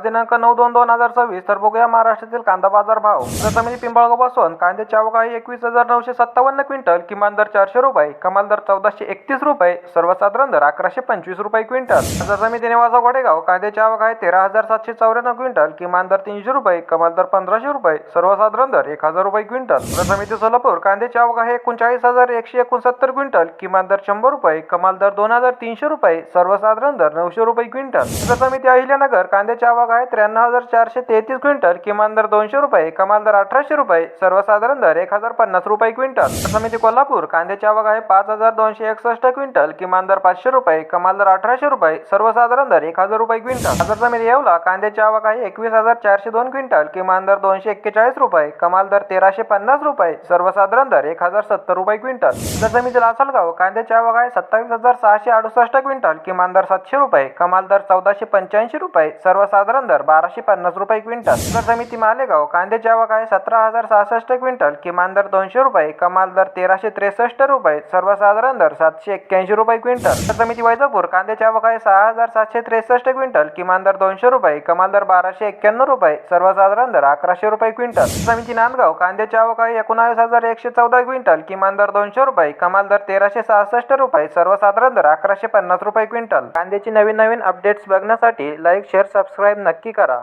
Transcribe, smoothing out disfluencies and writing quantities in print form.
दिनांक 9/2/2026. तर बघूया महाराष्ट्रातील कांदा बाजार भाव. प्रथम पिंपळगाव पासून कांद्याची आवक आहे 21,957 क्विंटल, किमान दर 400 रुपये, कमाल दर 1431 रुपये, सर्वसाधारण दर 1125 रुपये क्विंटल. बाजार समिती निवासा गोडेगाव कांद्याची आवक आहे 13,794 क्विंटल, किमान दर 300 रुपये, कमाल दर 1500 रुपये, सर्वसाधारण दर 1000 रुपये क्विंटल. समिती सोलापूर कांद्याची आवक आहे 39,169 क्विंटल, किमान दर 100 रुपये, कमाल दर 2300 रुपये, सर्वसाधारण दर 900 रुपये क्विंटल. समिती अहिल्यानगर कांद्याची आवक आहे 93,433 क्विंटल, किमान दर 200 रुपये, कमाल दर 1800 रुपये, सर्वसाधारण दर 1050 रुपये क्विंटल. समिती कोल्हापूर कांद्याची आवक आहे 5,261 क्विंटल, किमान दर 500 रुपये, कमाल दर 1800 रुपये, सर्वसाधारण दर 1000 रुपये क्विंटल. बाजार समिती येवला कांद्याची आवक आहे 21,402 क्विंटल, किमान दर 241 रुपये, कमाल दर 1350 रुपये, सर्वसाधारण दर 1070 रुपये क्विंटल. समिती लासलगाव कांद्याची आवक आहे 27,668 क्विंटल, किमान दर 700 रुपये, कमाल दर 1485 रुपये, सर्वसाधारण दर 1250 रुपये क्विंटल. समिती मालेगाव कांद्याची आवक आहे 17,066 क्विंटल, किमान दर 200 रुपये, कमाल दर 1363 रुपये, सर्वसाधारण दर 781 रुपये क्विंटल. समिती वैजापूर कांद्याची आवक आहे 6,763 क्विंटल, किमान दर 200 रुपये, कमाल दर 1291 रुपये, सर्वसाधारण दर 1100 रुपये क्विंटल. समिती नांदगाव कांद्याची आवक आहे 19,114 क्विंटल, किमान दर 200 रुपये, कमाल दर 1366 रुपये, सर्वसाधारण दर 1150 रुपये क्विंटल. कांद्याची नवीन अपडेट्स बघण्यासाठी लाईक, शेअर, सबस्क्राईब नक्की करा.